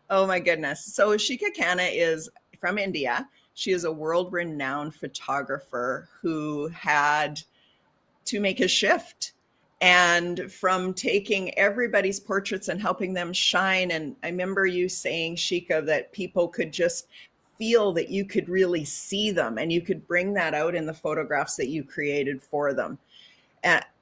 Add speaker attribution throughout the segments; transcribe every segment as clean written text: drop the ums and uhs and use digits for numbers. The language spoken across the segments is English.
Speaker 1: Oh my goodness. So Shikha Khanna is from India. She is a world-renowned photographer who had to make a shift. And from taking everybody's portraits and helping them shine. And I remember you saying, Shika, that people could just feel that you could really see them and you could bring that out in the photographs that you created for them.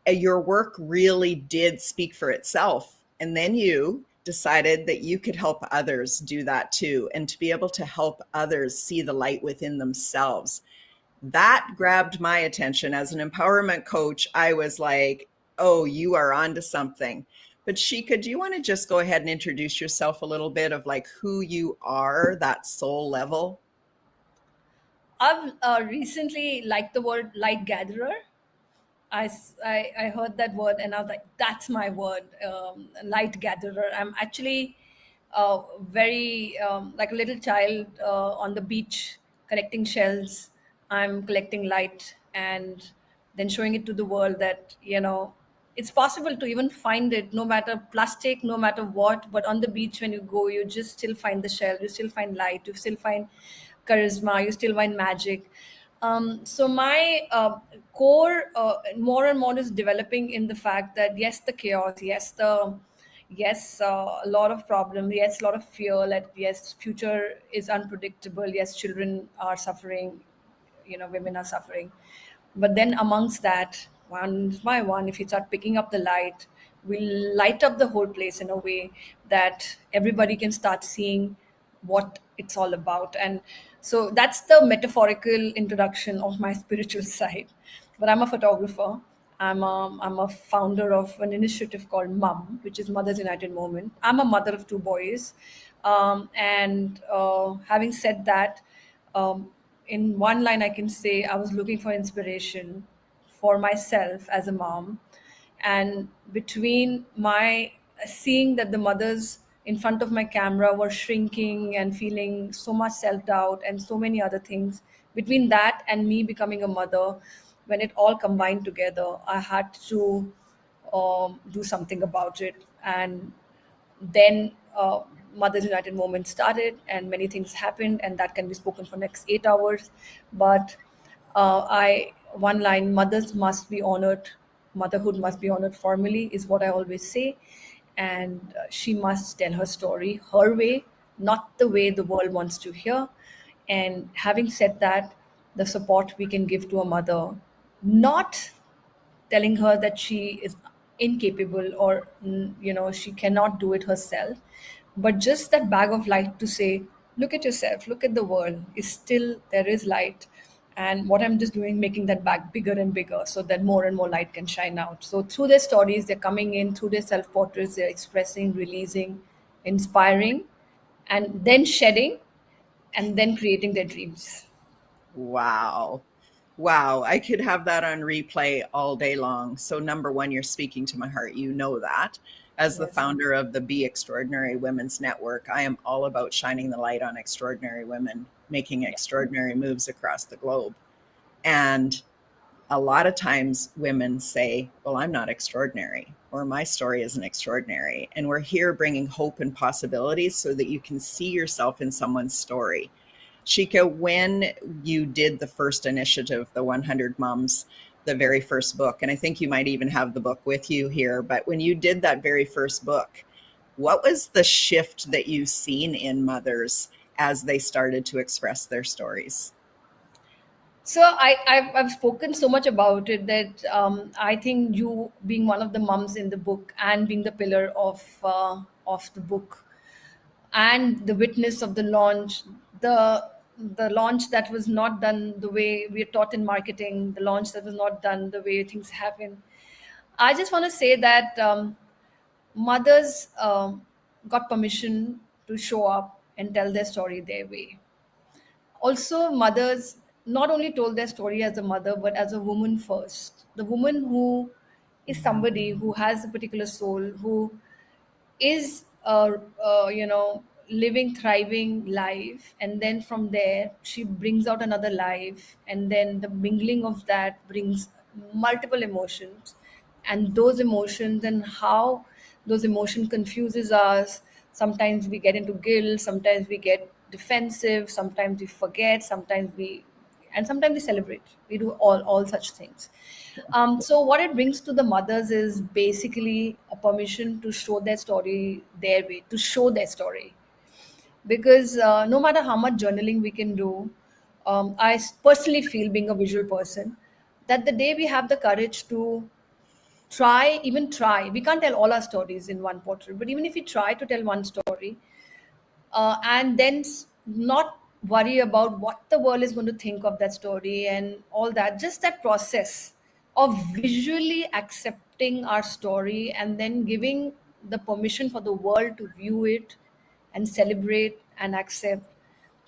Speaker 1: Your work really did speak for itself. And then you decided that you could help others do that too, and to be able to help others see the light within themselves. That grabbed my attention. As an empowerment coach, I was like, oh, you are onto something. But Shika, do you want to just go ahead and introduce yourself a little bit of like who you are, that soul level?
Speaker 2: I've recently liked the word light gatherer. I heard that word and I was like, that's my word, light gatherer. I'm actually very like a little child on the beach collecting shells. I'm collecting light and then showing it to the world that, it's possible to even find it, no matter plastic, no matter what. But on the beach, when you go, you just still find the shell, you still find light, you still find charisma, you still find magic. So my core more and more is developing in the fact that yes, the chaos, a lot of problem, yes, a lot of fear, that yes, future is unpredictable, yes, children are suffering, women are suffering. But then amongst that, one by one, if you start picking up the light, we'll light up the whole place in a way that everybody can start seeing what it's all about. And so that's the metaphorical introduction of my spiritual side. But I'm a photographer. I'm a founder of an initiative called MUM, which is Mothers United Movement. I'm a mother of two boys. And having said that, um, in one line, I can say I was looking for inspiration for myself as a mom. And between my seeing that the mothers in front of my camera were shrinking and feeling so much self doubt and so many other things, between that and me becoming a mother, when it all combined together, I had to do something about it. And then Mothers United movement started, and many things happened, and that can be spoken for next 8 hours. But I one line: mothers must be honored, motherhood must be honored formally, is what I always say, and she must tell her story her way, not the way the world wants to hear. And having said that, the support we can give to a mother, not telling her that she is incapable or she cannot do it herself, but just that bag of light to say, look at yourself, look at the world, is still there is light. And what I'm just doing, making that bag bigger and bigger so that more and more light can shine out. So through their stories, they're coming in, through their self portraits, they're expressing, releasing, inspiring, and then shedding, and then creating their dreams.
Speaker 1: Wow. Wow. I could have that on replay all day long. So, number one, you're speaking to my heart. You know that. As the
Speaker 2: Yes.
Speaker 1: founder of the Be Extraordinary Women's Network, I am all about shining the light on extraordinary women, making
Speaker 2: Yeah.
Speaker 1: extraordinary moves across the globe. And a lot of times women say, well, I'm not extraordinary, or my story isn't extraordinary. And we're here bringing hope and possibilities so that you can see yourself in someone's story. Shika, when you did the first initiative, the 100 Moms, the very first book, and I think you might even have the book with you here, but when you did that very first book, what was the shift that you've seen in mothers as they started to express their stories?
Speaker 2: So I've spoken so much about it that I think you being one of the mums in the book and being the pillar of the book and the witness of the launch, the launch that was not done the way we are taught in marketing, the launch that was not done the way things happen. I just want to say that mothers got permission to show up and tell their story their way. Also, mothers not only told their story as a mother but as a woman first, the woman who is somebody who has a particular soul, who is living thriving life, and then from there she brings out another life, and then the mingling of that brings multiple emotions, and those emotions and how those emotions confuses us, Sometimes we get into guilt, sometimes we get defensive, sometimes we forget, sometimes we celebrate. We do all such things. So what it brings to the mothers is basically a permission to show their story their way, to show their story. Because no matter how much journaling we can do, personally feel, being a visual person, that the day we have the courage to try, we can't tell all our stories in one portrait, but even if we try to tell one story, and then not worry about what the world is going to think of that story and all that, just that process of visually accepting our story and then giving the permission for the world to view it and celebrate and accept,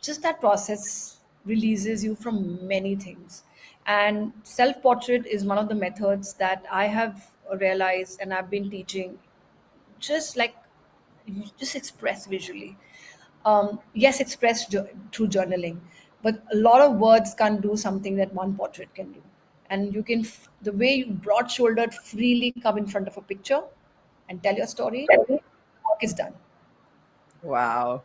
Speaker 2: just that process releases you from many things. And self portrait is one of the methods that I have realized and I've been teaching. Just like, you just express visually. Yes, express through journaling, but a lot of words can't do something that one portrait can do. And you can the way you broad shouldered freely come in front of a picture and tell your story, work is done.
Speaker 1: Wow.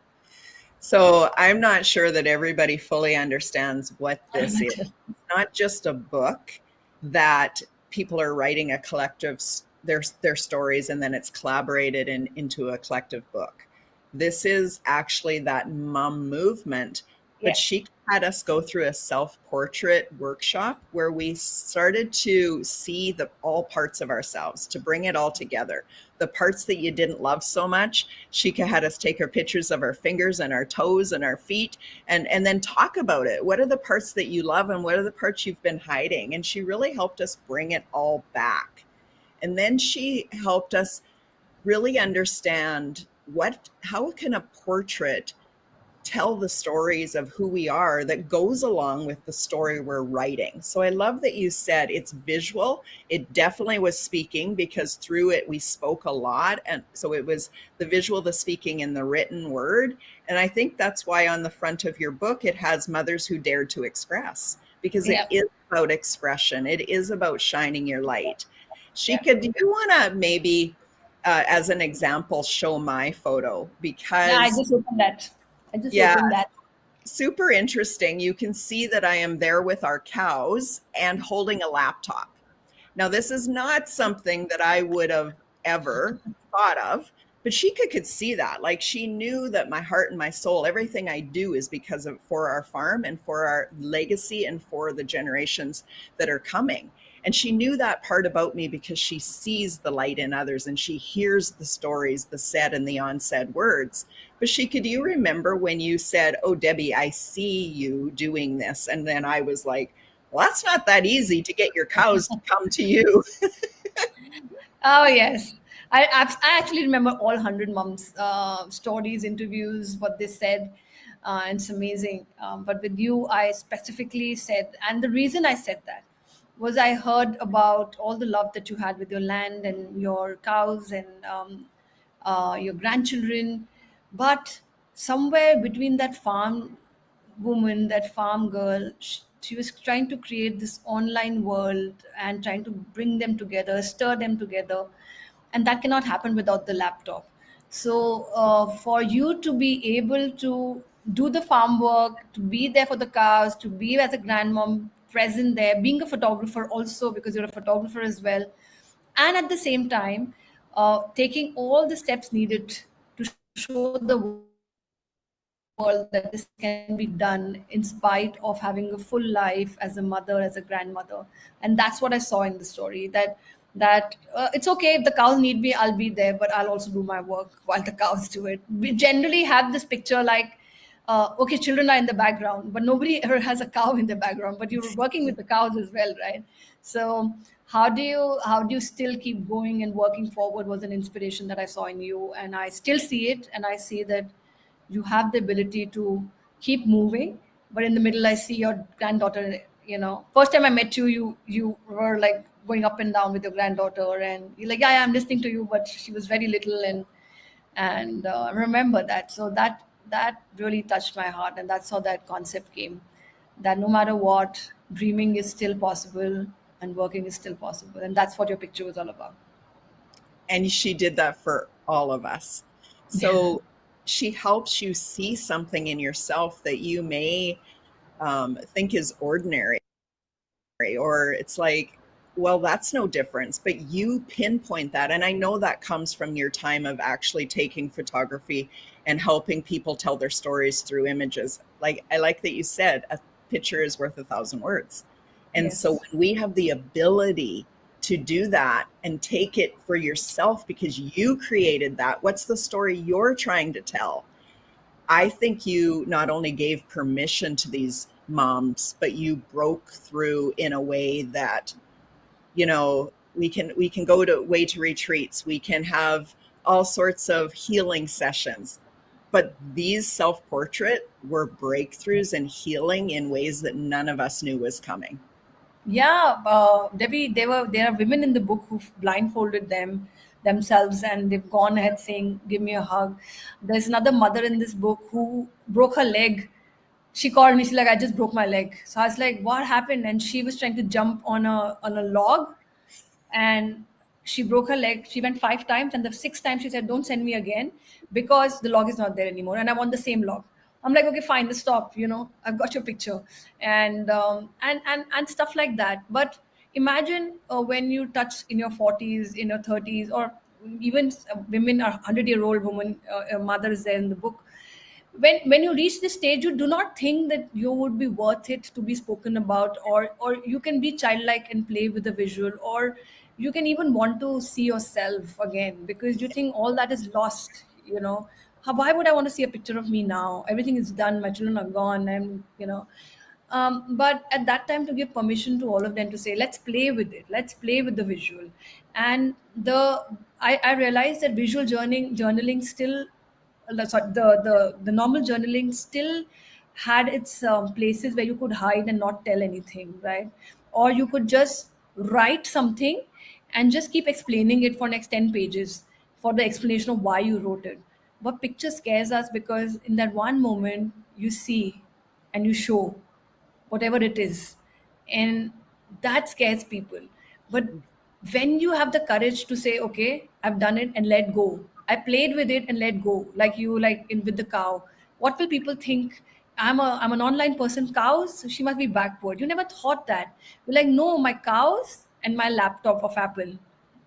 Speaker 1: So I'm not sure that everybody fully understands what
Speaker 2: I'm
Speaker 1: this is.
Speaker 2: not-
Speaker 1: It's not just a book that people are writing a collective their stories, and then it's collaborated into a collective book. This is actually that mom movement, but
Speaker 2: yes.
Speaker 1: she had us go through a self-portrait workshop where we started to see the all parts of ourselves, to bring it all together. The parts that you didn't love so much, Shika had us take our pictures of our fingers and our toes and our feet, and then talk about it. What are the parts that you love and what are the parts you've been hiding? And she really helped us bring it all back. And then she helped us really understand how can a portrait tell the stories of who we are that goes along with the story we're writing. So I love that you said it's visual. It definitely was speaking, because through it we spoke a lot. And so it was the visual, the speaking, and the written word. And I think that's why on the front of your book it has Mothers Who Dared to Express, because it
Speaker 2: Yeah.
Speaker 1: is about expression. It is about shining your light.
Speaker 2: Yeah.
Speaker 1: Shika, do you want to maybe, as an example, show my photo?
Speaker 2: Yeah, I
Speaker 1: Because,
Speaker 2: just opened that. I just
Speaker 1: yeah,
Speaker 2: opened that.
Speaker 1: super interesting. You can see that I am there with our cows and holding a laptop. Now, this is not something that I would have ever thought of, but she could see that. Like, she knew that my heart and my soul, everything I do is because of for our farm and for our legacy and for the generations that are coming. And she knew that part about me because she sees the light in others and she hears the stories, the said and the unsaid words. But Shika, do you remember when you said, "Oh, Debbie, I see you doing this"? And then I was like, well, that's not that easy to get your cows to come to you.
Speaker 2: Oh yes, I actually remember all 100 moms stories, interviews, what they said, and it's amazing. But with you, I specifically said, and the reason I said that was I heard about all the love that you had with your land and your cows and your grandchildren, but somewhere between that farm woman, that farm girl, she was trying to create this online world and trying to bring them together, stir them together. And that cannot happen without the laptop. So, for you to be able to do the farm work, to be there for the cows, to be as a grandmom present there, being a photographer also, because you're a photographer as well, and at the same time, taking all the steps needed to show the world that this can be done in spite of having a full life as a mother, as a grandmother. And that's what I saw in the story. That it's okay if the cows need me, I'll be there, but I'll also do my work while the cows do it. We generally have this picture like, okay, children are in the background, but nobody ever has a cow in the background, but you're working with the cows as well, right? So how do you still keep going and working forward was an inspiration that I saw in you, and I still see it, and I see that you have the ability to keep moving. But in the middle, I see your granddaughter. First time I met you, you were like going up and down with your granddaughter, and you're like, yeah, I'm listening to you, but she was very little, and I remember that. So that really touched my heart, and that's how that concept came. That no matter what, dreaming is still possible and working is still possible, and that's what your picture was all about.
Speaker 1: And she did that for all of us. So she helps you see something in yourself that you may think is ordinary, or it's like, well, that's no difference, but you pinpoint that. And I know that comes from your time of actually taking photography and helping people tell their stories through images. Like, I like that you said a picture is worth 1,000 words. And so
Speaker 2: Yes.
Speaker 1: when we have the ability to do that and take it for yourself because you created that, what's the story you're trying to tell? I think you not only gave permission to these moms, but you broke through in a way that, we can go to way to retreats, we can have all sorts of healing sessions. But these self-portrait were breakthroughs and healing in ways that none of us knew was coming.
Speaker 2: Yeah, Debbie, there are women in the book who've blindfolded themselves, and they've gone ahead saying, "Give me a hug." There's another mother in this book who broke her leg. She called me. She's like, "I just broke my leg." So I was like, "What happened?" And she was trying to jump on a log, and she broke her leg. She went 5 times, and the sixth time she said, "Don't send me again because the log is not there anymore, and I want the same log." I'm like, "Okay, fine, let's stop. I've got your picture," and stuff like that. But imagine when you touch in your 40s, in your 30s, or even women, are 100-year-old woman, mothers there in the book. When you reach this stage, you do not think that you would be worth it to be spoken about, or you can be childlike and play with the visual, or you can even want to see yourself again because you think all that is lost. Why would I want to see a picture of me now? Everything is done, my children are gone, but at that time, to give permission to all of them to say, let's play with it, let's play with the visual. And I realized that visual journaling still, the normal journaling still had its places where you could hide and not tell anything, right? Or you could just write something and just keep explaining it for next 10 pages for the explanation of why you wrote it. But picture scares us because in that one moment you see and you show whatever it is, and that scares people. But when you have the courage to say, okay, I've done it and let go, I played with it and let go, like in with the cow. What will people think? I'm an online person. Cows, she must be backward. You never thought that. You're like, no, my cows and my laptop of Apple,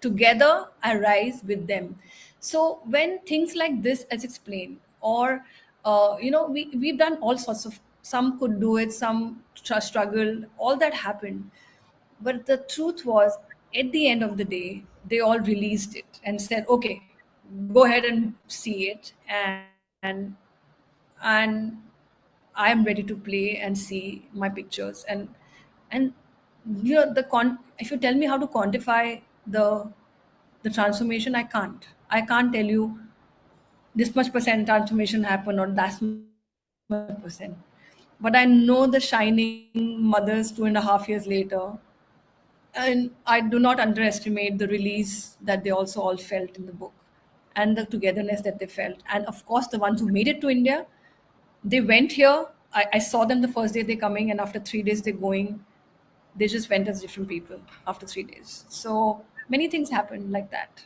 Speaker 2: together I rise with them. So when things like this is explained, or we've done all sorts of, some could do it, some struggle, all that happened. But the truth was, at the end of the day, they all released it and said, okay, go ahead and see it, and I am ready to play and see my pictures. And if you tell me how to quantify the transformation, I can't tell you this much percent transformation happened or that much percent. But I know the shining mothers 2.5 years later, and I do not underestimate the release that they also all felt in the book, and the togetherness that they felt. And of course, the ones who made it to India, they went here. I saw them the first day they're coming, and after 3 days they're going. They just went as different people after 3 days. So many things happened like that.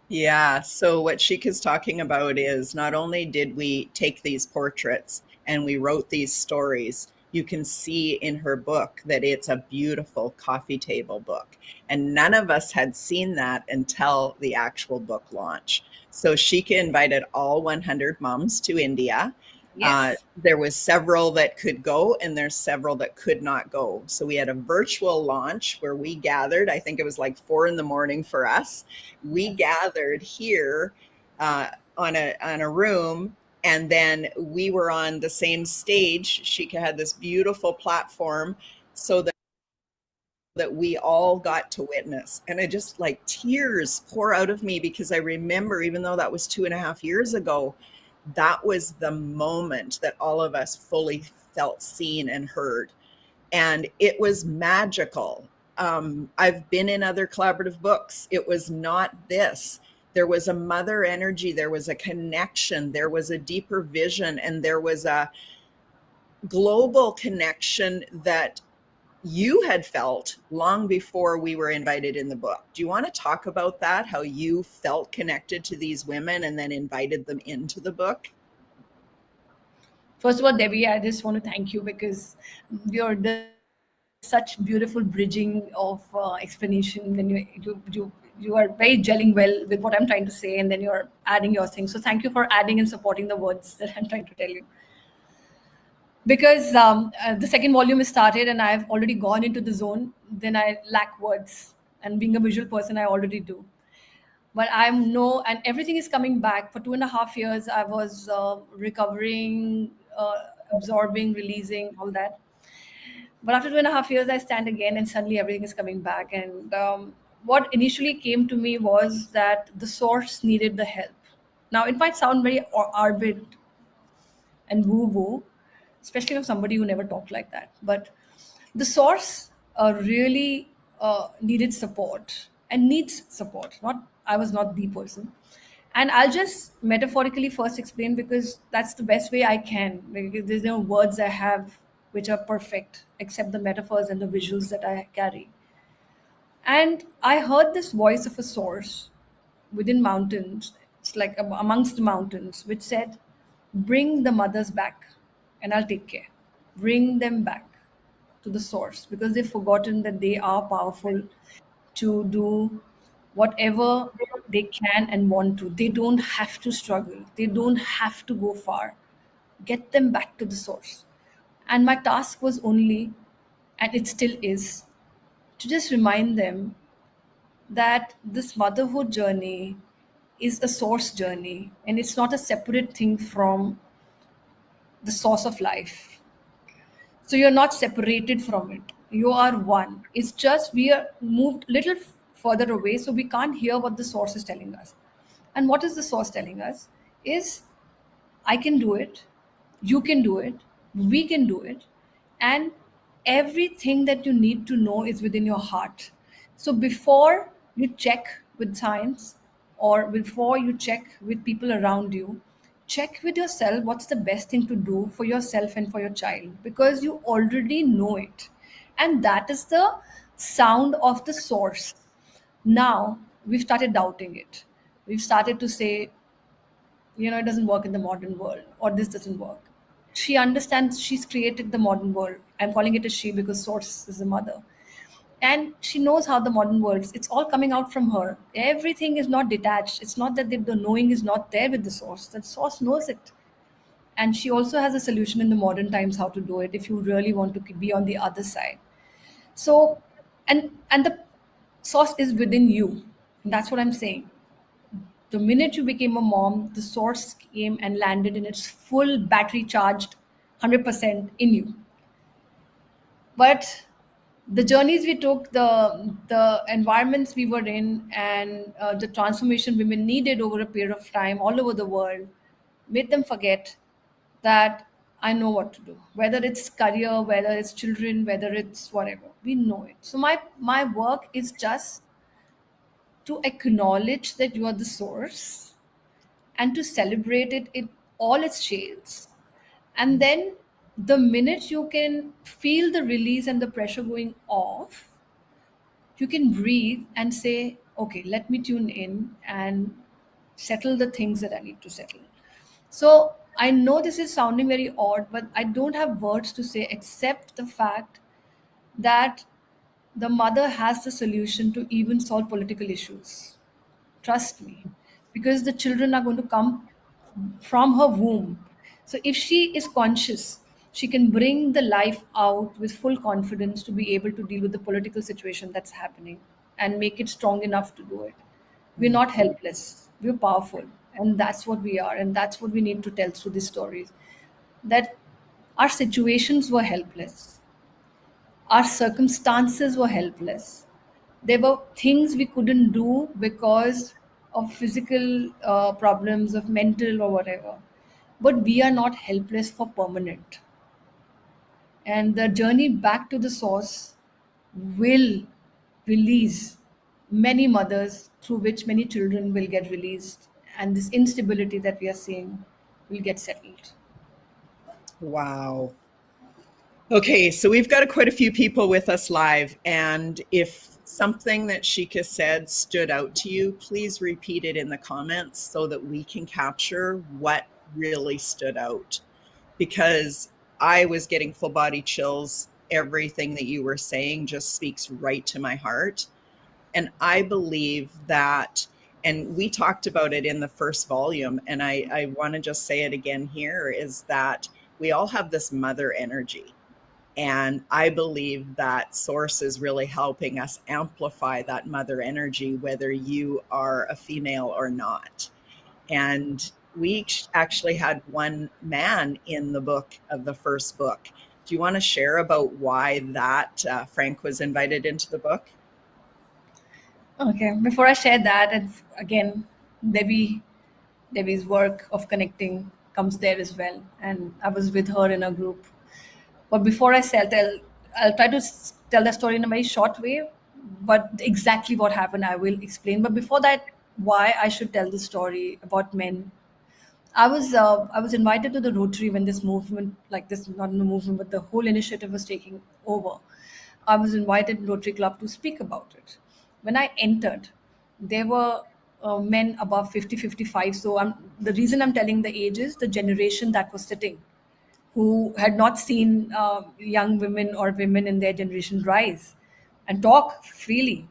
Speaker 1: Yeah. So what Shika's talking about is not only did we take these portraits and we wrote these stories, you can see in her book that it's a beautiful coffee table book. And none of us had seen that until the actual book launch. So Shika invited all 100 moms to India.
Speaker 2: Yes.
Speaker 1: There was several that could go and there's several that could not go. So we had a virtual launch where we gathered, I think it was like 4 in the morning for us. We
Speaker 2: Yes.
Speaker 1: gathered here on a room, and then we were on the same stage. Shika had this beautiful platform so that we all got to witness. And I just, like, tears pour out of me because I remember, even though that was 2.5 years ago, that was the moment that all of us fully felt seen and heard. And it was magical. I've been in other collaborative books. It was not this. There was a mother energy, there was a connection, there was a deeper vision, and there was a global connection that you had felt long before we were invited in the book. Do you want to talk about that? How you felt connected to these women and then invited them into the book?
Speaker 2: First of all, Debbie, I just want to thank you because there's such beautiful bridging of explanation. Then you are very gelling well with what I'm trying to say, and then you're adding your things. So thank you for adding and supporting the words that I'm trying to tell you. Because the second volume is started and I've already gone into the zone, then I lack words. And being a visual person, I already do. But I'm no, and everything is coming back. For 2.5 years, I was recovering, absorbing, releasing, all that. But after 2.5 years, I stand again, and suddenly everything is coming back. And what initially came to me was that the source needed the help. Now, it might sound very orbit and woo woo, especially of somebody who never talked like that. But the source really needed support and needs support. Not I was not the person, and I'll just metaphorically first explain because that's the best way I can. Because there's no words I have which are perfect except the metaphors and the visuals that I carry. And I heard this voice of a source within mountains, it's like amongst the mountains, which said, "Bring the mothers back and I'll take care. Bring them back to the source because they've forgotten that they are powerful to do whatever they can and want to. They don't have to struggle, they don't have to go far. Get them back to the source." And my task was only, and it still is, to just remind them that this motherhood journey is a source journey and it's not a separate thing from the source of life. So you're not separated from it. You are one. It's just we are moved little further away, so we can't hear what the source is telling us. And what is the source telling us? Is I can do it, you can do it, we can do it, and everything that you need to know is within your heart. So before you check with science or before you check with people around you, check with yourself what's the best thing to do for yourself and for your child because you already know it. And that is the sound of the source. Now we've started doubting it. We've started to say, it doesn't work in the modern world or this doesn't work. She understands she's created the modern world. I'm calling it a she because source is a mother. And she knows how the modern world is. It's all coming out from her. Everything is not detached. It's not that the knowing is not there with the source. The source knows it. And she also has a solution in the modern times how to do it if you really want to be on the other side. So, and the source is within you. And that's what I'm saying. The minute you became a mom, the source came and landed in its full battery charged 100% in you. But the journeys we took, the environments we were in, and the transformation women needed over a period of time all over the world made them forget that I know what to do. Whether it's career, whether it's children, whether it's whatever, we know it. So my work is just to acknowledge that you are the source and to celebrate it in all its shades. And then the minute you can feel the release and the pressure going off, you can breathe and say, okay, let me tune in and settle the things that I need to settle. So I know this is sounding very odd, but I don't have words to say except the fact that the mother has the solution to even solve political issues. Trust me, because the children are going to come from her womb. So if she is conscious, she can bring the life out with full confidence to be able to deal with the political situation that's happening and make it strong enough to do it. We're not helpless, we're powerful. And that's what we are. And that's what we need to tell through these stories, that our situations were helpless, our circumstances were helpless. There were things we couldn't do because of physical problems, of mental or whatever. But we are not helpless for permanent. And the journey back to the source will release many mothers, through which many children will get released. And this instability that we are seeing will get settled.
Speaker 1: Wow. Okay, so we've got quite a few people with us live, and if something that Shikha said stood out to you, please repeat it in the comments so that we can capture what really stood out. because I was getting full body chills. Everything that you were saying just speaks right to my heart. And I believe that, and we talked about it in the first volume, and I want to just say it again here, is that we all have this mother energy. And I believe that Source is really helping us amplify that mother energy, whether you are a female or not. And we actually had one man in the book of the first book. Do you want to share about why that Frank was invited into the book?
Speaker 2: Okay, before I share that, and again, Debbie, Debbie's work of connecting comes there as well, and I was with her in a group. But before I I'll try to tell the story in a very short way. But exactly what happened, I will explain. But before that, why I should tell the story about men. I was invited to the Rotary when this movement, like this, not a movement, but the whole initiative was taking over. I was invited to Rotary Club to speak about it. When I entered, there were men above 50, 55. So the reason I'm telling the age is the generation that was sitting, who had not seen young women or women in their generation rise and talk freely.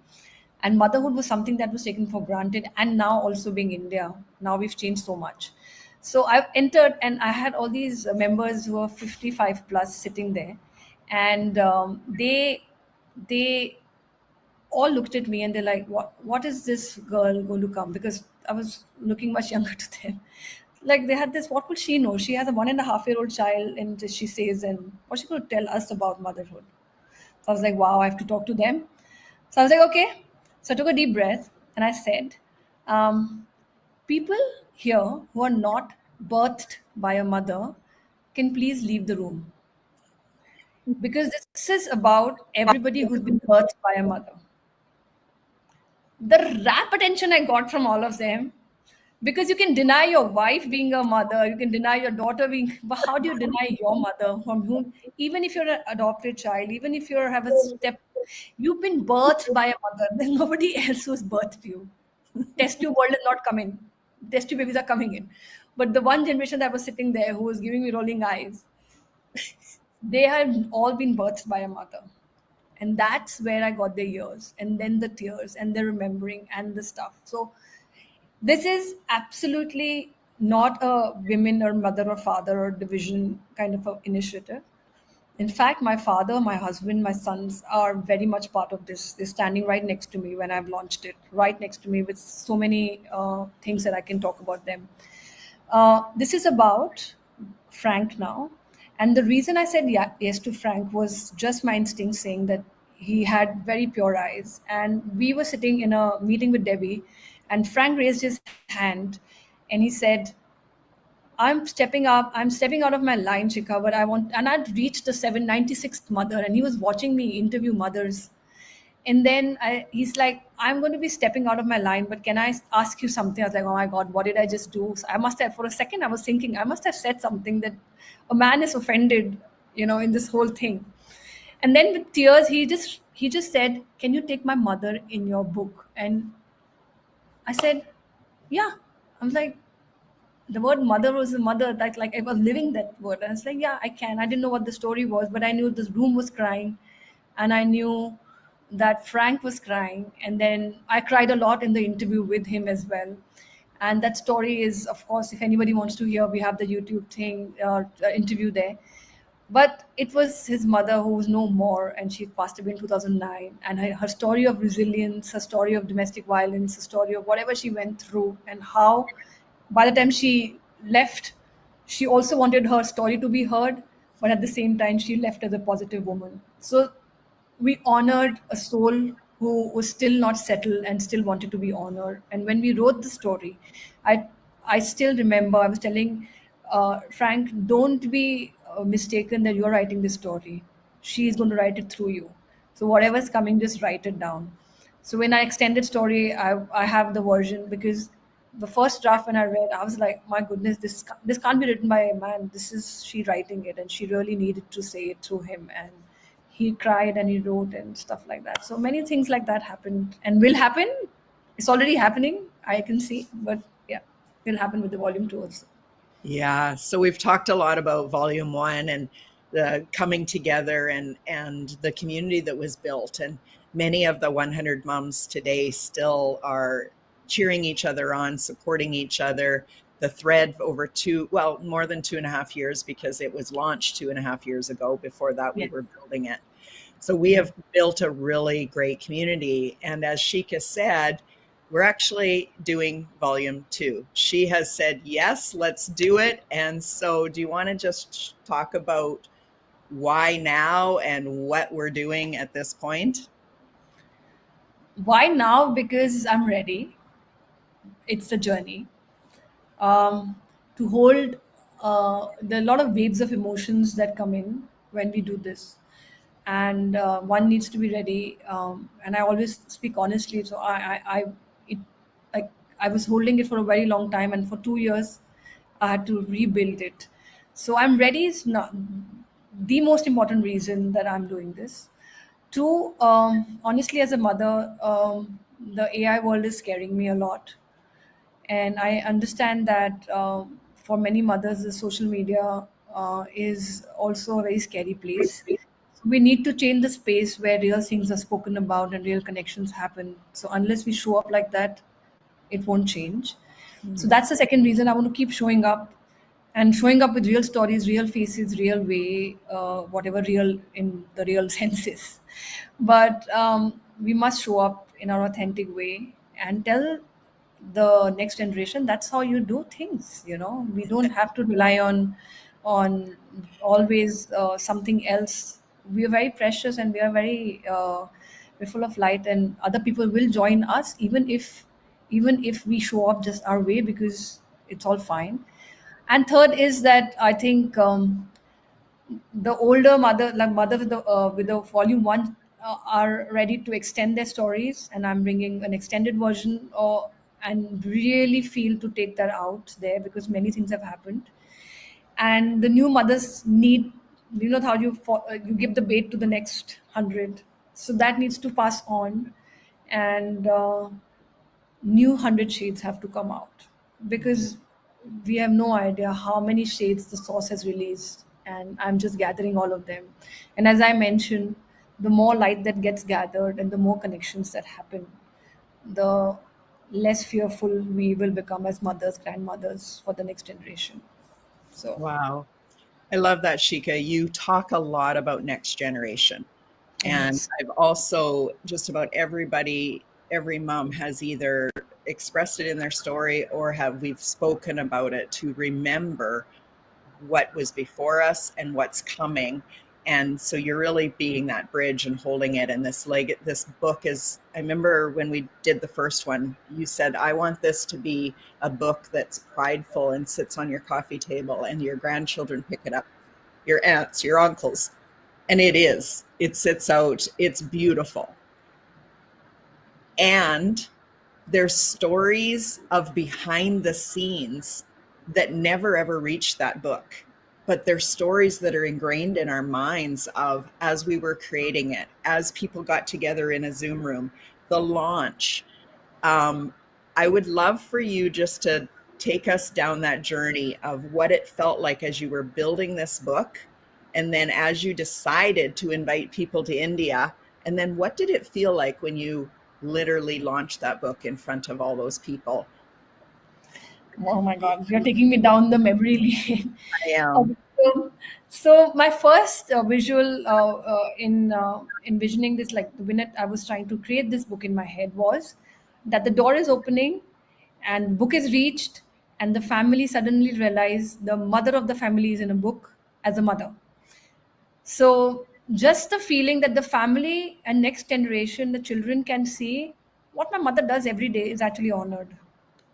Speaker 2: And motherhood was something that was taken for granted. And now, also being India, now we've changed so much. So I've entered, and I had all these members who are 55 plus sitting there, and they all looked at me and they're like, what is this girl going to come? Because I was looking much younger to them. Like, they had this, what would she know? She has a 1.5-year-old child, and she says, and what's she going to tell us about motherhood? So I was like, wow, I have to talk to them. So I was like, okay. So I took a deep breath and I said, um, people here who are not birthed by a mother can please leave the room, because this is about everybody who's been birthed by a mother. The rap attention I got from all of them, because you can deny your wife being a mother, you can deny your daughter being, but how do you deny your mother, from whom, even if you're an adopted child, even if you have a step, you've been birthed by a mother, there's nobody else who's birthed you. Test tube world is not coming. Test tube babies are coming in. But the one generation that was sitting there who was giving me rolling eyes, they had all been birthed by a mother. And that's where I got the years, and then the tears, and the remembering, and the stuff. So this is absolutely not a women or mother or father or division kind of a initiative. In fact, my father, my husband, my sons are very much part of this. They're standing right next to me when I've launched it, right next to me with so many things that I can talk about them. This is about Frank now. And the reason I said yes to Frank was just my instinct saying that he had very pure eyes. And we were sitting in a meeting with Debbie, and Frank raised his hand and he said, I'm stepping out of my line, Shikha, but I want, and I'd reached the 796th mother, and he was watching me interview mothers. And then he's like, I'm going to be stepping out of my line, but can I ask you something? I was like, oh my God, what did I just do? So I must have, for a second, I was thinking, I must have said something that a man is offended, in this whole thing. And then with tears, he just said, can you take my mother in your book? And I said, yeah. I'm like, the word mother was a mother, that like I was living that word. And I was like, yeah, I can. I didn't know what the story was, but I knew this room was crying, and I knew that Frank was crying. And then I cried a lot in the interview with him as well. And that story is, of course, if anybody wants to hear, we have the YouTube thing, interview there. But it was his mother who was no more, and she passed away in 2009. And her story of resilience, her story of domestic violence, her story of whatever she went through, and how by the time she left, she also wanted her story to be heard, but at the same time, she left as a positive woman. So we honored a soul who was still not settled and still wanted to be honored. And when we wrote the story, I I still remember I was telling Frank, don't be mistaken that you're writing this story. She is going to write it through you. So whatever's coming, just write it down. So when I extended story, I have the version, because the first draft when I read, I was like, my goodness, this can't be written by a man. This is she writing it, and she really needed to say it through him. And he cried and he wrote and stuff like that. So many things like that happened and will happen. It's already happening, I can see, but yeah, will happen with the volume 2 also.
Speaker 1: Yeah, so we've talked a lot about volume one and the coming together and the community that was built. And many of the 100 moms today still are cheering each other on, supporting each other. The thread over well, more than 2.5 years, because it was launched 2.5 years ago. Before that, we
Speaker 2: Yes.
Speaker 1: were building it. So we have built a really great community. And as Shika said, we're actually doing volume two. She has said, yes, let's do it. And so, do you want to just talk about why now and what we're doing at this point?
Speaker 2: Why now? Because I'm ready. It's a journey. um, to hold there are a lot of waves of emotions that come in when we do this, and one needs to be ready. And I always speak honestly, so it like I was holding it for a very long time, and for 2 years I had to rebuild it. So I'm ready is not the most important reason that I'm doing this. Two, honestly, as a mother, the AI world is scaring me a lot, and I understand that for many mothers the social media is also a very scary place. So we need to change the space where real things are spoken about and real connections happen. So unless we show up like that, it won't change. So
Speaker 1: Hmm.
Speaker 2: that's the second reason I want to keep showing up, and showing up with real stories, real faces, real way, whatever real in the real sense is. But we must show up in our authentic way and tell the next generation that's how you do things. We don't have to rely on always something else. We are very precious, and we are very we're full of light, and other people will join us even if we show up just our way, because it's all fine. And third is that I think the older mother, like mother with the volume one, are ready to extend their stories, and I'm bringing an extended version, and really feel to take that out there, because many things have happened. And the new mothers need, how you give the bait to the next 100, so that needs to pass on. And new 100 shades have to come out, because we have no idea how many shades the source has released, and I'm just gathering all of them. And as I mentioned, the more light that gets gathered and the more connections that happen, the less fearful we will become as mothers, grandmothers, for the next generation. So
Speaker 1: Wow. I love that, Shika. You talk a lot about next generation. And
Speaker 2: yes.
Speaker 1: I've also, just about every mom has either expressed it in their story or we've spoken about it to remember what was before us and what's coming. And so you're really being that bridge and holding it. And this book is, I remember when we did the first one, you said, I want this to be a book that's prideful and sits on your coffee table and your grandchildren pick it up, your aunts, your uncles. And it is, it sits out, it's beautiful. And there's stories of behind the scenes that never ever reached that book, but there's stories that are ingrained in our minds of as we were creating it, as people got together in a Zoom room, the launch. um, I would love for you just to take us down that journey of what it felt like as you were building this book, and then as you decided to invite people to India, and then what did it feel like when you literally launched that book in front of all those people?
Speaker 2: Oh my God, you're taking me down the memory lane.
Speaker 1: I am.
Speaker 2: Okay, so my first visual in envisioning this, like the minute I was trying to create this book in my head, was that the door is opening and the book is reached, and the family suddenly realize the mother of the family is in a book as a mother. So just the feeling that the family and next generation, the children, can see what my mother does every day is actually honored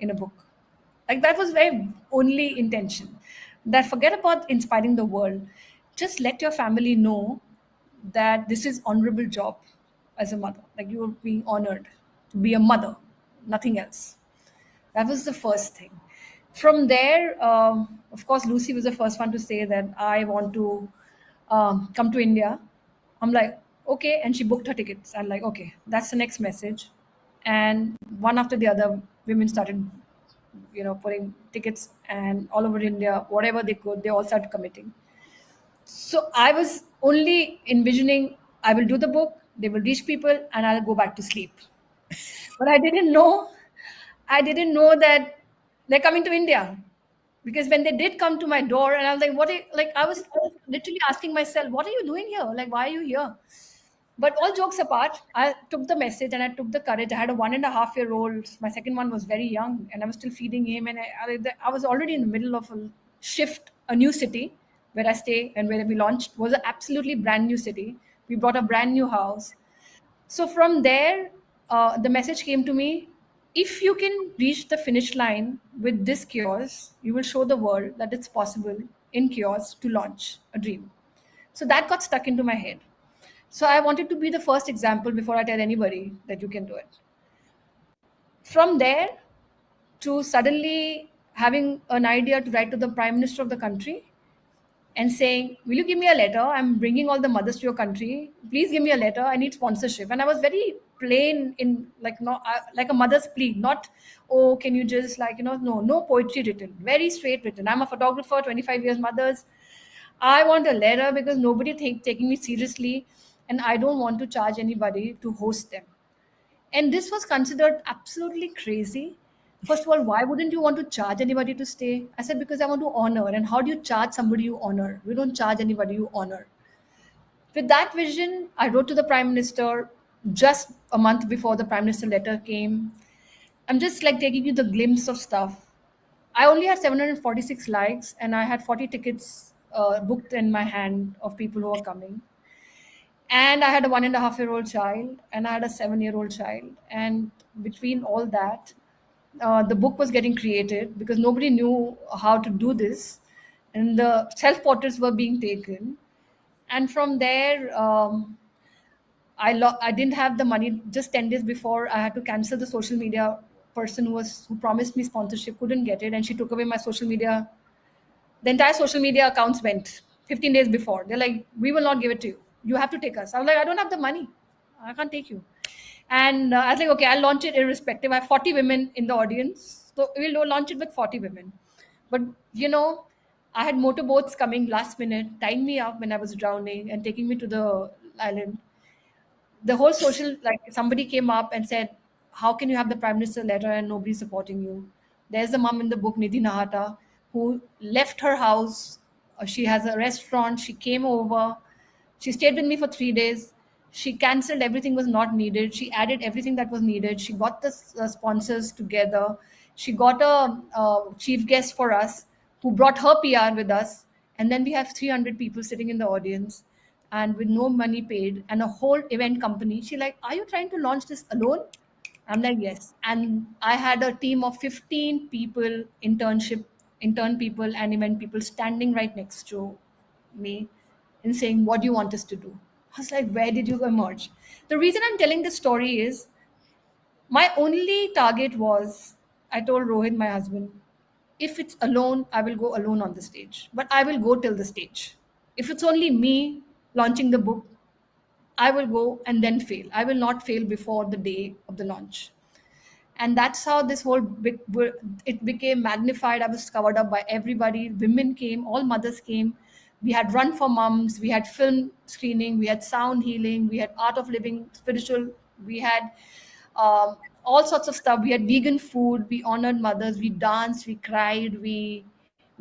Speaker 2: in a book. Like that was very only intention. That forget about inspiring the world. Just let your family know that this is honorable job as a mother. Like you are being honored to be a mother, nothing else. That was the first thing. From there, of course, Lucy was the first one to say that I want to come to India. I'm like, okay. And she booked her tickets. I'm like, okay, that's the next message. And one after the other, women started. putting tickets, and all over India, whatever they could, they all started committing. So I was only envisioning I will do the book, they will reach people, and I'll go back to sleep. But I didn't know that they're coming to India. Because when they did come to my door, and I was like, I was literally asking myself, what are you doing here? Like, why are you here? But all jokes apart, I took the message and I took the courage. I had a 1.5 year old. My second one was very young, and I was still feeding him. And I was already in the middle of a shift, a new city where I stay and where we launched was an absolutely brand new city. We bought a brand new house. So from there, the message came to me: if you can reach the finish line with this kiosk, you will show the world that it's possible in kiosk to launch a dream. So that got stuck into my head. So I wanted to be the first example before I tell anybody that you can do it. From there to suddenly having an idea to write to the Prime Minister of the country and saying, "Will you give me a letter? I'm bringing all the mothers to your country. Please give me a letter. I need sponsorship." And I was very plain in like not like a mother's plea, not, "Oh, can you just no poetry written, very straight written. I'm a photographer, 25 years mothers. I want a letter because nobody taking me seriously, and I don't want to charge anybody to host them." And this was considered absolutely crazy. First of all, why wouldn't you want to charge anybody to stay? I said, because I want to honor. And how do you charge somebody you honor? We don't charge anybody you honor. With that vision, I wrote to the Prime Minister just a month before the Prime Minister letter came. I'm just like taking you the glimpse of stuff. I only had 746 likes, and I had 40 tickets booked in my hand of people who are coming. And I had a 1.5 year old child, and I had a 7 year old child. And between all that, the book was getting created because nobody knew how to do this, and the self portraits were being taken. And from there, I didn't have the money. Just 10 days before, I had to cancel the social media person who promised me sponsorship couldn't get it, and she took away my social media. The entire social media accounts went 15 days before. They're like, "We will not give it to you. You have to take us." I was like, "I don't have the money. I can't take you." And I was like, "Okay, I'll launch it irrespective." I have 40 women in the audience. So we'll launch it with 40 women. But, you know, I had motorboats coming last minute, tying me up when I was drowning and taking me to the island. The whole social, like, somebody came up and said, "How can you have the Prime Minister letter and nobody's supporting you?" There's the mom in the book, Nidhi Nahata, who left her house. She has a restaurant. She came over. She stayed with me for 3 days. She cancelled everything was not needed. She added everything that was needed. She got the sponsors together. She got a chief guest for us who brought her PR with us. And then we have 300 people sitting in the audience and with no money paid and a whole event company. She like, "Are you trying to launch this alone?" I'm like, "Yes." And I had a team of 15 people, intern people and event people standing right next to me and saying, "What do you want us to do?" I was like, "Where did you emerge?" The reason I'm telling this story is my only target was, I told Rohit, my husband, if it's alone, I will go alone on the stage, but I will go till the stage. If it's only me launching the book, I will go and then fail. I will not fail before the day of the launch. And that's how this whole it became magnified. I was covered up by everybody. Women came, all mothers came. We had run for moms, we had film screening, we had sound healing, we had art of living, spiritual, we had all sorts of stuff. We had vegan food, we honored mothers, we danced, we cried, we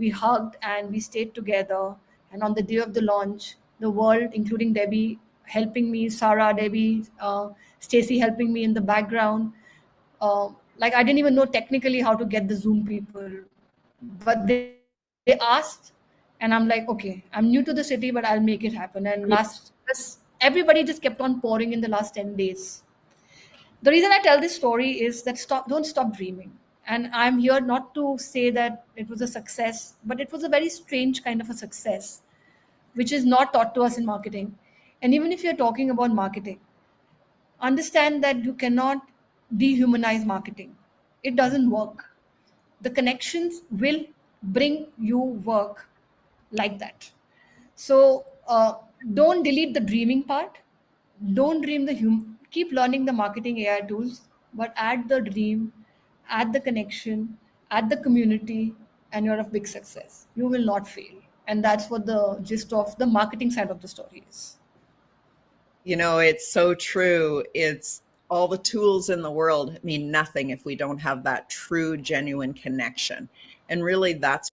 Speaker 2: hugged, and we stayed together. And on the day of the launch, the world, including Debbie helping me, Sarah, Debbie, Stacy helping me in the background, like I didn't even know technically how to get the Zoom people, but they asked, and I'm like, okay, I'm new to the city, but I'll make it happen. And everybody just kept on pouring in the last 10 days. The reason I tell this story is that don't stop dreaming. And I'm here not to say that it was a success, but it was a very strange kind of a success, which is not taught to us in marketing. And even if you're talking about marketing, understand that you cannot dehumanize marketing. It doesn't work. The connections will bring you work like that. So don't delete the dreaming part. Don't dream keep learning the marketing AI tools, but add the dream, add the connection, at the community, and you're a big success. You will not fail. And that's what the gist of the marketing side of the story is.
Speaker 1: You know, it's so true. It's all the tools in the world mean nothing if we don't have that true, genuine connection. And really, that's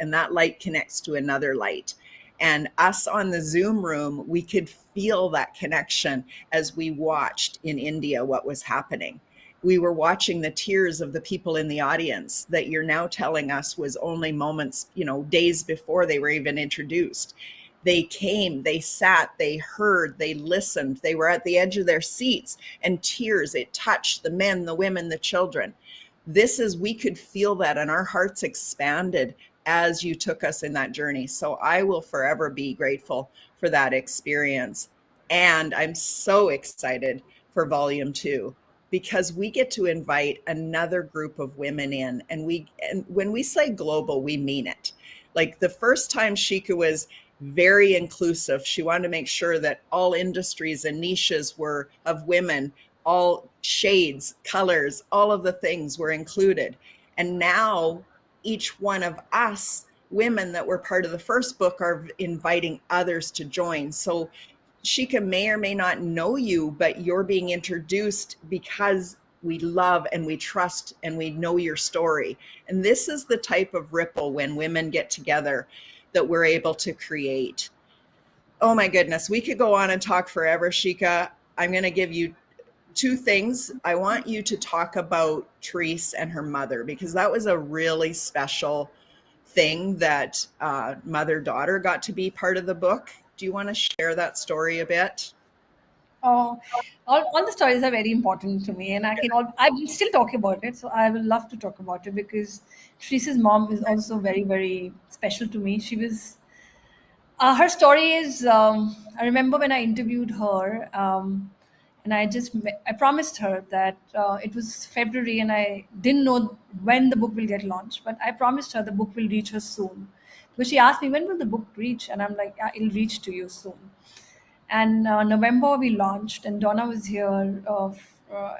Speaker 1: and that light connects to another light. And us on the Zoom room, we could feel that connection as we watched in India what was happening. We were watching the tears of the people in the audience that you're now telling us was only moments, days before they were even introduced. They came, they sat, they heard, they listened, they were at the edge of their seats, and tears, it touched the men, the women, the children. We could feel that, and our hearts expanded as you took us in that journey. So I will forever be grateful for that experience. And I'm so excited for volume 2 because we get to invite another group of women in. And when we say global, we mean it. Like the first time Shikha was very inclusive. She wanted to make sure that all industries and niches were of women, all shades, colors, all of the things were included. And now each one of us women that were part of the first book are inviting others to join. So Shikha may or may not know you, but you're being introduced because we love and we trust and we know your story. And this is the type of ripple when women get together that we're able to create. Oh my goodness, we could go on and talk forever, Shikha. I'm going to give you two things. I want you to talk about Therese and her mother because that was a really special thing that mother-daughter got to be part of the book. Do you want to share that story a bit?
Speaker 2: Oh, all the stories are very important to me, and I'm still talking about it, so I will love to talk about it because Teresa's mom is also very, very special to me. Her story is, I remember when I interviewed her, and I promised her that it was February and I didn't know when the book will get launched, but I promised her the book will reach her soon. Because she asked me, when will the book reach? And I'm like, yeah, it'll reach to you soon. And November we launched, and Donna was here,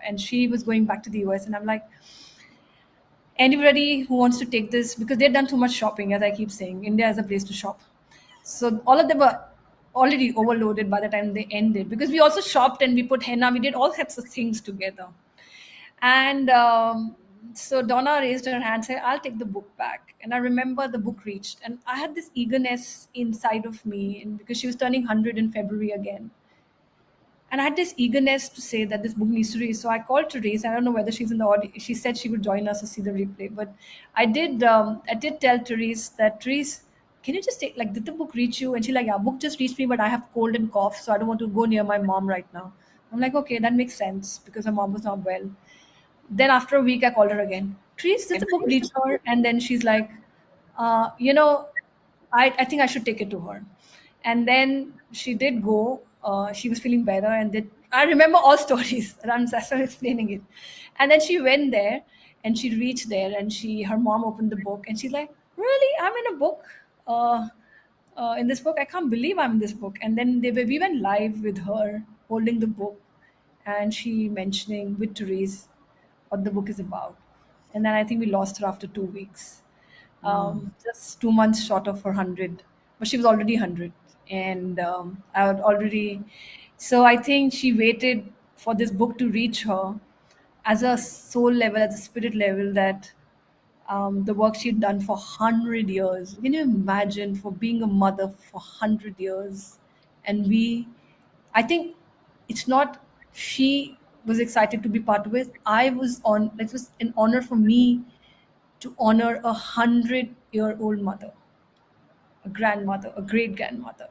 Speaker 2: and she was going back to the US. And I'm like, anybody who wants to take this, because they've done too much shopping, as I keep saying, India is a place to shop. So all of them were already overloaded by the time they ended because we also shopped and we put henna, we did all types of things together. And so Donna raised her hand, said, I'll take the book back. And I remember the book reached, and I had this eagerness inside of me, and because she was turning 100 in February again. And I had this eagerness to say that this book needs to read. So I called Therese. I don't know whether she's in the audience. She said she would join us to see the replay. But I did tell Therese that, Therese, can you just take, like, did the book reach you? And she's like, yeah, book just reached me, but I have cold and cough, so I don't want to go near my mom right now. I'm like, okay, that makes sense because her mom was not well. Then after a week, I called her again. Therese, did the book reach her? And then she's like, you know, I think I should take it to her. And then she did go. She was feeling better, and did. I remember all stories. And that's why I'm explaining it. And then she went there, and she reached there, and her mom opened the book, and she's like, "Really? I'm in a book. In this book, I can't believe I'm in this book." And then we went live with her holding the book, and she mentioning with Therese what the book is about. And then I think we lost her after 2 weeks,
Speaker 1: Mm.
Speaker 2: just 2 months short of her 100, but she was already 100. And I had already, so I think she waited for this book to reach her as a soul level, as a spirit level, that the work she'd done for 100 years. Can you imagine, for being a mother for 100 years? And I think it's not she was excited to be part of it. It was an honor for me to honor 100-year-old mother, a grandmother, a great grandmother.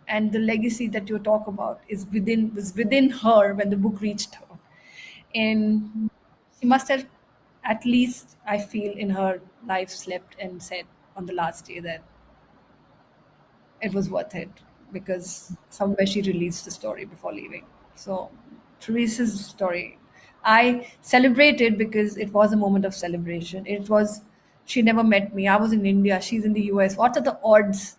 Speaker 2: And the legacy that you talk about was within her when the book reached her. And she must have at least I feel in her life slept and said on the last day that it was worth it, because somewhere she released the story before leaving. So Teresa's story, I celebrated because it was a moment of celebration. It was, she never met me. I was in India. She's in the US. What are the odds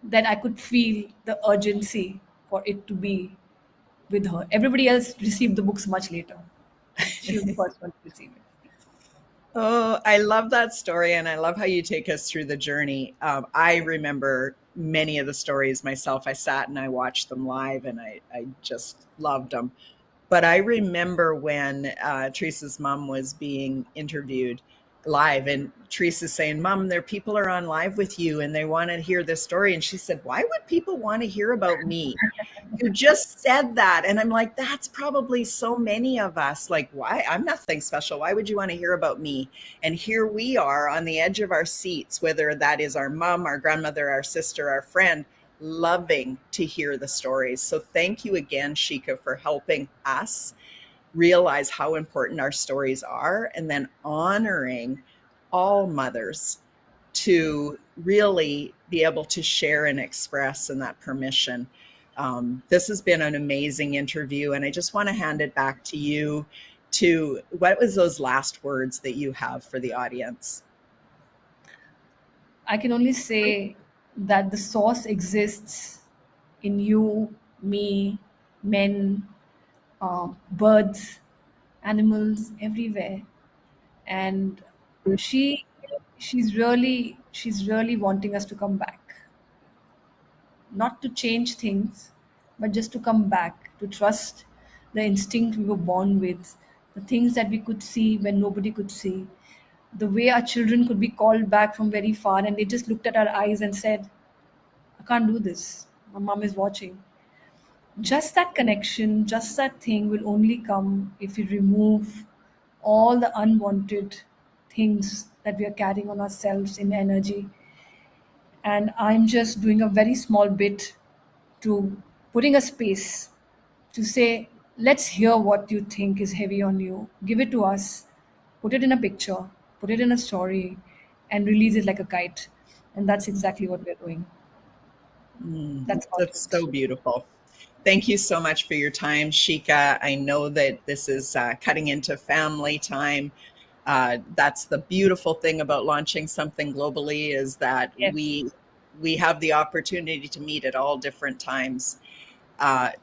Speaker 2: that I could feel the urgency for it to be with her? Everybody else received the books much later. She was the first one to receive it.
Speaker 1: Oh, I love that story, and I love how you take us through the journey. I remember many of the stories myself. I sat and I watched them live, and I just loved them. But I remember when Teresa's mom was being interviewed live, and Teresa's saying, "Mom, there people are on live with you, and they want to hear this story." And she said, "Why would people want to hear about me? You just said that." And I'm like, that's probably so many of us. Like, why? I'm nothing special. Why would you want to hear about me? And here we are on the edge of our seats, whether that is our mom, our grandmother, our sister, our friend, loving to hear the stories. So thank you again, Shikha, for helping us realize how important our stories are, and then honoring all mothers to really be able to share and express, and that permission. This has been an amazing interview, and I just want to hand it back to you. To what was those last words that you have for the audience?
Speaker 2: I can only say that the source exists in you, me, men, birds, animals, everywhere. And she she's really wanting us to come back, not to change things, but just to come back, to trust the instinct we were born with, the things that we could see when nobody could see, the way our children could be called back from very far and they just looked at our eyes and said, I can't do this. My mom is watching. Just that connection, just that thing will only come if we remove all the unwanted things that we are carrying on ourselves in energy. And I'm just doing a very small bit to putting a space to say, let's hear what you think is heavy on you. Give it to us, put it in a picture, put it in a story, and release it like a kite. And that's exactly what we're doing. That's about
Speaker 1: That's
Speaker 2: it.
Speaker 1: so beautiful. Thank you so much for your time, Shikha. I know that this is cutting into family time. That's the beautiful thing about launching something globally, is that
Speaker 2: Yes.
Speaker 1: we have the opportunity to meet at all different times.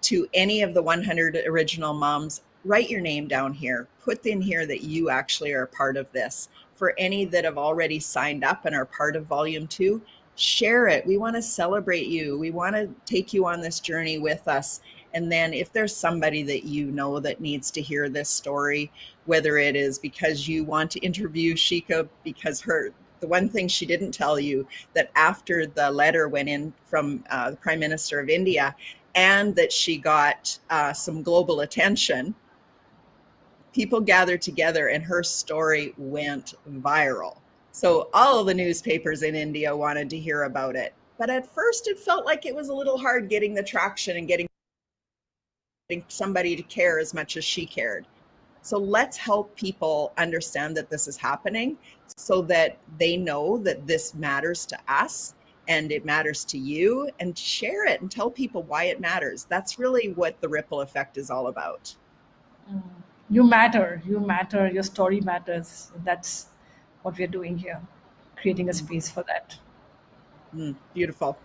Speaker 1: To any of the 100 original moms, write your name down here. Put in here that you actually are a part of this. For any that have already signed up and are part of volume 2, share it. We want to celebrate you. We want to take you on this journey with us. And then if there's somebody that you know that needs to hear this story, whether it is because you want to interview Shikha, because the one thing she didn't tell you, that after the letter went in from the Prime Minister of India, and that she got some global attention, people gathered together and her story went viral. So all of the newspapers in India wanted to hear about it. But at first, it felt like it was a little hard getting the traction and getting somebody to care as much as she cared. So let's help people understand that this is happening, so that they know that this matters to us and it matters to you, and share it and tell people why it matters. That's really what the ripple effect is all about.
Speaker 2: You matter. You matter. Your story matters. That's what we're doing here, creating a space for that.
Speaker 1: Beautiful.